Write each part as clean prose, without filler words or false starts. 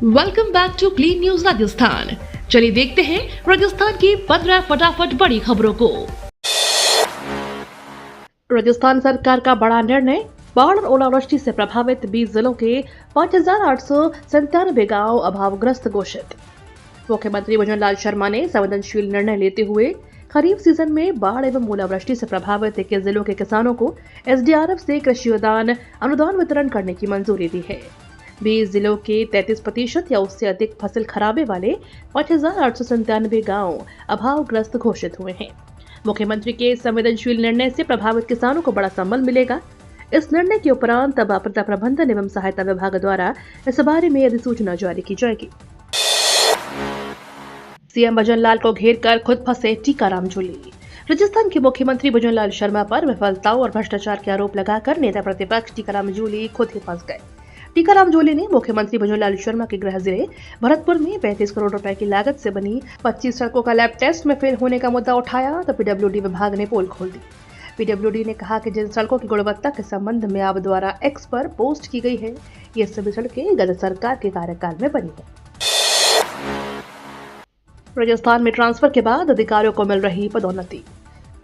Welcome back to clean news Rajasthan. चलिए देखते हैं राजस्थान की 15 फटाफट बड़ी खबरों को। राजस्थान सरकार का बड़ा निर्णय, बाढ़ और ओलावृष्टि से प्रभावित 20 जिलों के 5,897 गांव अभावग्रस्त घोषित। मुख्यमंत्री भजन लाल शर्मा ने संवेदनशील निर्णय लेते हुए खरीफ सीजन में बाढ़ एवं ओलावृष्टि से प्रभावित 21 जिलों के किसानों को एसडीआरएफ से कृषि अनुदान वितरण करने की मंजूरी दी है। 20 जिलों के 33% या उससे अधिक फसल खराबे वाले 5,897 गांव अभावग्रस्त घोषित हुए हैं। मुख्यमंत्री के संवेदनशील निर्णय से प्रभावित किसानों को बड़ा संबल मिलेगा। इस निर्णय के उपरांत अब आपदा प्रबंधन एवं सहायता विभाग द्वारा इस बारे में अधिसूचना जारी की जाएगी। सीएम भजन लाल को घेर कर खुद फंसे टीकाराम जूली। राजस्थान के मुख्यमंत्री भजन लाल शर्मा पर विफलताओं और भ्रष्टाचार के आरोप लगाकर नेता प्रतिपक्ष टीकाराम जूली खुद ही फंस गए। टीकाराम जूली ने मुख्यमंत्री भजन लाल शर्मा के गृह जिले भरतपुर में 35 करोड़ रुपए की लागत से बनी 25 सड़कों का लैब टेस्ट में फेल होने का मुद्दा उठाया तो पीडब्ल्यूडी विभाग ने पोल खोल दी। पीडब्ल्यूडी ने कहा कि जिन सड़कों की गुणवत्ता के संबंध में आप द्वारा एक्स पर पोस्ट की गई है, ये सभी सड़कें गत सरकार के कार्यकाल में बनी है। राजस्थान में ट्रांसफर के बाद अधिकारियों को मिल रही पदोन्नति।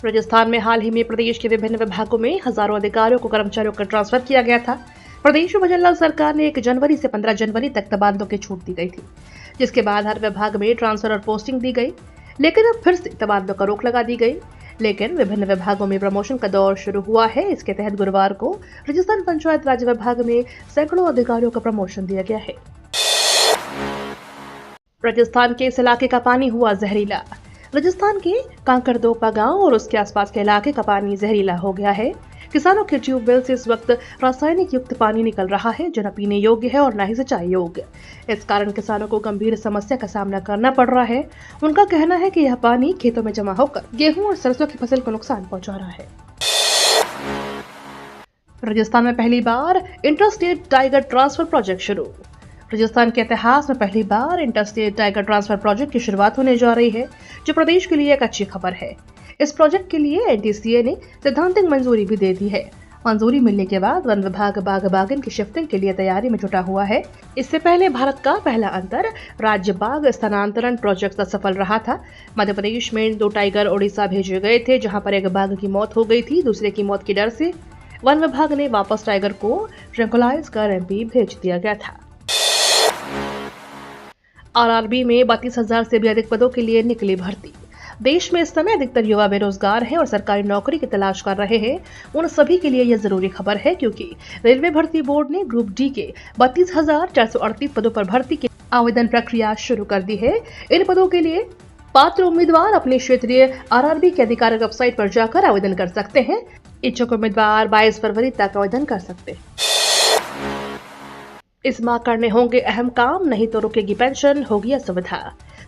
राजस्थान में हाल ही में प्रदेश के विभिन्न विभागों में हजारों अधिकारियों को कर्मचारियों का ट्रांसफर किया गया था। प्रदेश में भजन लाल सरकार ने 1 जनवरी से 15 जनवरी तक तबादलों की छूट दी गई थी, जिसके बाद हर विभाग में ट्रांसफर और पोस्टिंग दी गई। लेकिन अब फिर से तबादलों का रोक लगा दी गई। लेकिन विभिन्न विभागों में प्रमोशन का दौर शुरू हुआ है। इसके तहत गुरुवार को राजस्थान पंचायत राज विभाग में सैकड़ों अधिकारियों का प्रमोशन दिया गया है। राजस्थान के इस इलाके का पानी हुआ जहरीला। राजस्थान के कांकरदोपा गांव और उसके आसपास के इलाके का पानी जहरीला हो गया है। किसानों के ट्यूबवेल से इस वक्त रासायनिक युक्त पानी निकल रहा है, जो न पीने योग्य है और न ही सिंचाई योग्य। इस कारण किसानों को गंभीर समस्या का सामना करना पड़ रहा है। उनका कहना है कि यह पानी खेतों में जमा होकर गेहूं और सरसों की फसल को नुकसान पहुंचा रहा है। राजस्थान में पहली बार इंटरस्टेट टाइगर ट्रांसफर प्रोजेक्ट शुरू। राजस्थान के इतिहास में पहली बार इंटरस्टेट टाइगर ट्रांसफर प्रोजेक्ट की शुरुआत होने जा रही है, जो प्रदेश के लिए एक अच्छी खबर है। इस प्रोजेक्ट के लिए एनटीसीए ने सैद्धांतिक मंजूरी भी दे दी है। मंजूरी मिलने के बाद वन विभाग बाघ बाघिन की शिफ्टिंग के लिए तैयारी में जुटा हुआ है। इससे पहले भारत का पहला अंतर राज्य बाघ स्थानांतरण प्रोजेक्ट सफल रहा था। मध्य प्रदेश में 2 टाइगर ओडिशा भेजे गए थे, जहां पर एक बाघ की मौत हो गई थी। दूसरे की मौत के डर से वन विभाग ने वापस टाइगर को ट्रैंकुलाइज कर एमपी भेज दिया गया था। आरआरबी में 32,000 से भी अधिक पदों के लिए निकली भर्ती। देश में इस समय अधिकतर युवा बेरोजगार हैं और सरकारी नौकरी की तलाश कर रहे हैं। उन सभी के लिए यह जरूरी खबर है, क्योंकि रेलवे भर्ती बोर्ड ने ग्रुप डी के 32,438 पदों पर भर्ती की आवेदन प्रक्रिया शुरू कर दी है। इन पदों के लिए पात्र उम्मीदवार अपने क्षेत्रीय आरआरबी की आधिकारिक वेबसाइट पर जाकर आवेदन कर सकते हैं। इच्छुक उम्मीदवार 22 फरवरी तक आवेदन कर सकते हैं। इस माह करने होंगे अहम काम, नहीं तो रुकेगी पेंशन, होगी असुविधा।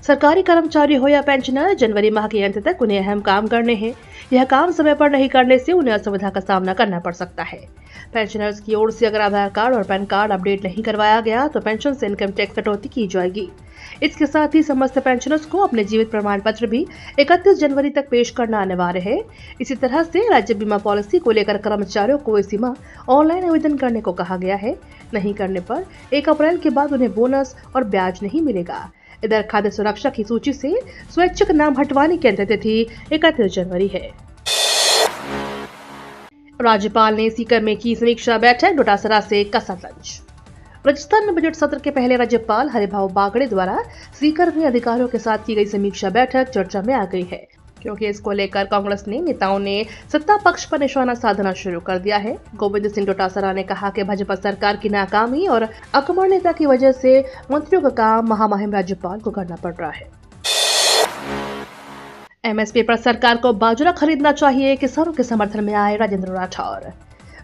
सरकारी कर्मचारी हो या पेंशनर, जनवरी माह के अंत तक उन्हें अहम काम करने हैं। यह काम समय पर नहीं करने से उन्हें असुविधा का सामना करना पड़ सकता है। पेंशनर्स की ओर से अगर आधार कार्ड और पैन कार्ड अपडेट नहीं करवाया गया तो पेंशन से इनकम टैक्स कटौती की जाएगी। इसके साथ ही समस्त पेंशनर्स को अपने जीवित प्रमाण पत्र भी 31 जनवरी तक पेश करना अनिवार्य है। इसी तरह से राज्य बीमा पॉलिसी को लेकर कर्मचारियों को इसी माह ऑनलाइन आवेदन करने को कहा गया है। नहीं करने पर 1 अप्रैल के बाद उन्हें बोनस और ब्याज नहीं मिलेगा। इधर खाद्य सुरक्षा की सूची से स्वैच्छिक नाम हटवाने की अंतिम तिथि 31 जनवरी है। राज्यपाल ने सीकर में की समीक्षा बैठक, डोटासरा से कसा लंच। राजस्थान में बजट सत्र के पहले राज्यपाल हरिभाऊ बागड़े द्वारा सीकर में अधिकारियों के साथ की गई समीक्षा बैठक चर्चा में आ गई है, क्योंकि इसको लेकर कांग्रेस नेताओं ने सत्ता पक्ष पर निशाना साधना शुरू कर दिया है। गोविंद सिंह डोटासरा ने कहा कि भाजपा सरकार की नाकामी और अकमण्यता की वजह से मंत्रियों का काम महामहिम राज्यपाल को करना पड़ रहा है। एमएसपी पर सरकार को बाजरा खरीदना चाहिए, किसानों के समर्थन में आए राजेंद्र राठौर।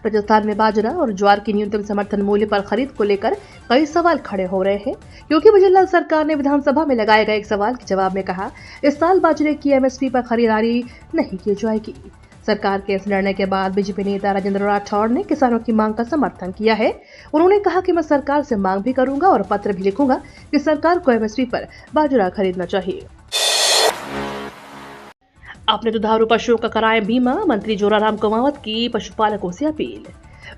राजस्थान में बाजरा और ज्वार की न्यूनतम समर्थन मूल्य पर खरीद को लेकर कई सवाल खड़े हो रहे हैं, क्योंकि भजन लाल सरकार ने विधानसभा में लगाए गए एक सवाल के जवाब में कहा, इस साल बाजरे की एमएसपी पर खरीदारी नहीं की जाएगी। सरकार के इस निर्णय के बाद बीजेपी नेता राजेंद्र राठौर ने किसानों की मांग का समर्थन किया है। उन्होंने कहा कि मैं सरकार से मांग भी करूंगा और पत्र भी लिखूंगा कि सरकार को एमएसपी पर बाजरा खरीदना चाहिए। अपने दुधारू पशुओं का कराएं बीमा, मंत्री जोराराम कुमावत की पशुपालकों से अपील।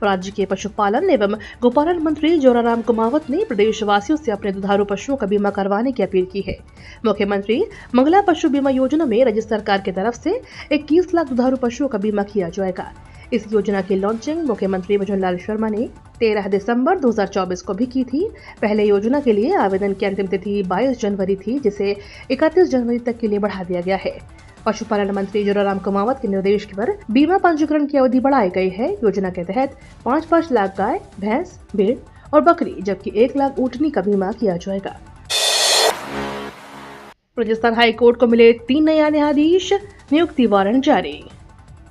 राज्य के पशुपालन एवं गोपालन मंत्री जोराराम कुमावत ने प्रदेशवासियों से अपने दुधारू पशुओं का बीमा करवाने की अपील की है। मुख्यमंत्री मंगला पशु बीमा योजना में राज्य सरकार की तरफ से 21 लाख दुधारू पशुओं का बीमा किया जाएगा। इस योजना की लॉन्चिंग मुख्यमंत्री भजनलाल शर्मा ने 13 दिसंबर 2024 को भी की थी। पहले योजना के लिए आवेदन की अंतिम तिथि 22 जनवरी थी, जिसे 31 जनवरी तक के लिए बढ़ा दिया गया है। पशुपालन मंत्री जोराराम कुमावत के निर्देश पर बीमा पंजीकरण की अवधि बढ़ाई गई है। योजना के तहत 5-5 लाख गाय, भैंस, भेड़ और बकरी जबकि 1 लाख ऊँटनी का बीमा किया जाएगा। राजस्थान हाई कोर्ट को मिले 3 नए न्यायाधीश, नियुक्ति वारंट जारी।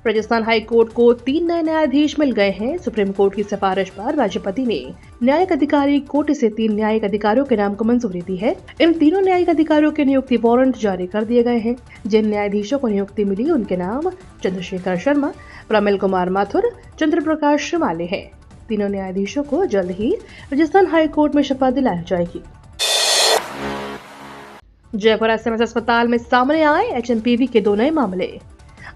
राजस्थान हाई कोर्ट को 3 नए न्यायाधीश मिल गए हैं। सुप्रीम कोर्ट की सिफारिश पर राष्ट्रपति ने न्यायिक अधिकारी कोटे से 3 न्यायिक अधिकारियों के नाम को मंजूरी दी है। इन तीनों न्यायिक अधिकारियों के नियुक्ति वारंट जारी कर दिए गए हैं। जिन न्यायाधीशों को नियुक्ति मिली उनके नाम चंद्रशेखर शर्मा, प्रमिल कुमार माथुर, चंद्र प्रकाश श्रीमाले हैं। तीनों न्यायाधीशों को जल्द ही राजस्थान हाई कोर्ट में शपथ दिलाई जाएगी। जयपुर एसएमएस अस्पताल में सामने आए एचएमपीवी के 2 नए मामले।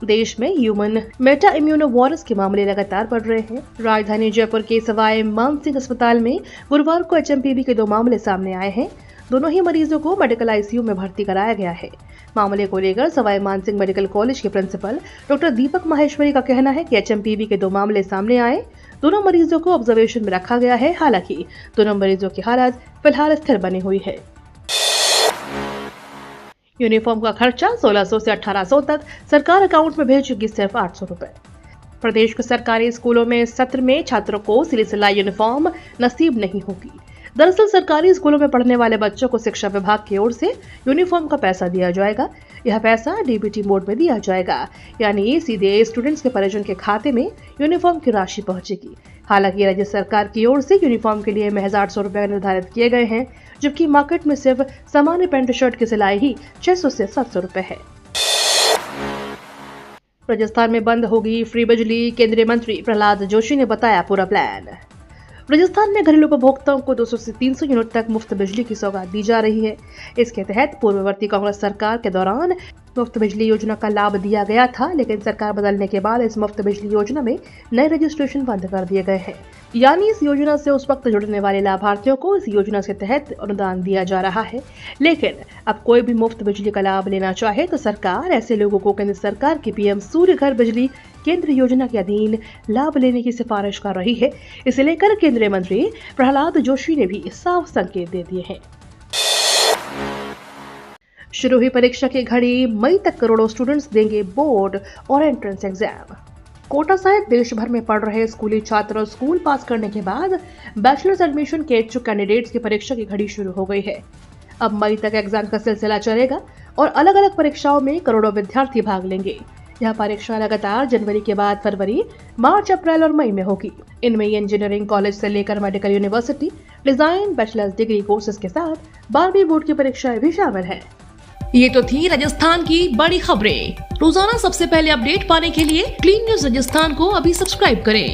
देश में ह्यूमन मेटा इम्यूनो वायरस के मामले लगातार बढ़ रहे हैं। राजधानी जयपुर के सवाई मानसिंह अस्पताल में गुरुवार को एचएमपीवी के 2 मामले सामने आए हैं। दोनों ही मरीजों को मेडिकल आईसीयू में भर्ती कराया गया है। मामले को लेकर सवाई मानसिंह मेडिकल कॉलेज के प्रिंसिपल डॉक्टर दीपक माहेश्वरी का कहना है कि एचएमपीवी के 2 मामले सामने आए। दोनों मरीजों को ऑब्जर्वेशन में रखा गया है। हालांकि दोनों मरीजों की हालत फिलहाल स्थिर बनी हुई है। यूनिफॉर्म का खर्चा 1600 से 1800 तक सरकार अकाउंट में भेजेगी सिर्फ 800 रुपए। प्रदेश के सरकारी स्कूलों में सत्र में छात्रों को सिली सिलाई यूनिफॉर्म नसीब नहीं होगी। दरअसल सरकारी स्कूलों में पढ़ने वाले बच्चों को शिक्षा विभाग की ओर से यूनिफॉर्म का पैसा दिया जाएगा। यह पैसा डीबीटी मोड में दिया जाएगा, यानी सीधे स्टूडेंट्स के परिजन के खाते में यूनिफॉर्म की राशि पहुंचेगी। हालांकि राज्य सरकार की ओर से यूनिफॉर्म के लिए महज 800 रुपए निर्धारित किए गए हैं, जबकि मार्केट में सिर्फ सामान्य पैंट शर्ट की सिलाई ही 600 से 700 रुपए है। राजस्थान में बंद होगी फ्री बिजली, केंद्रीय मंत्री प्रहलाद जोशी ने बताया पूरा प्लान। राजस्थान में घरेलू उपभोक्ताओं को 200 से 300 यूनिट तक मुफ्त बिजली की सौगात दी जा रही है। इसके तहत पूर्ववर्ती कांग्रेस सरकार के दौरान मुफ्त बिजली योजना का लाभ दिया गया था, लेकिन सरकार बदलने के बाद इस मुफ्त बिजली योजना में नए रजिस्ट्रेशन बंद कर दिए गए हैं। यानी इस योजना से उस वक्त जुड़ने वाले लाभार्थियों को इस योजना के तहत अनुदान दिया जा रहा है। लेकिन अब कोई भी मुफ्त बिजली का लाभ लेना चाहे तो सरकार ऐसे लोगों को केंद्र सरकार की पीएम सूर्य घर बिजली केंद्र योजना के अधीन लाभ लेने की सिफारिश कर रही है। इसे लेकर केंद्रीय मंत्री प्रहलाद जोशी ने भी साफ संकेत दे दिए हैं। शुरू हुई परीक्षा की घड़ी, मई तक करोड़ों स्टूडेंट्स देंगे बोर्ड और एंट्रेंस एग्जाम। कोटा सहित देश भर में पढ़ रहे स्कूली छात्र स्कूल पास करने के बाद बैचलर्स एडमिशन के इच्छुक कैंडिडेट्स की परीक्षा की घड़ी शुरू हो गई है। अब मई तक एग्जाम का सिलसिला चलेगा और अलग अलग परीक्षाओं में करोड़ों विद्यार्थी भाग लेंगे। यह परीक्षा लगातार जनवरी के बाद फरवरी, मार्च, अप्रैल और मई में होगी। इनमें इंजीनियरिंग कॉलेज से लेकर medical university, design, bachelors degree courses के साथ 12वीं बोर्ड की परीक्षाएं भी शामिल है। ये तो थी राजस्थान की बड़ी खबरें। रोजाना सबसे पहले अपडेट पाने के लिए क्लीन न्यूज राजस्थान को अभी सब्सक्राइब करें।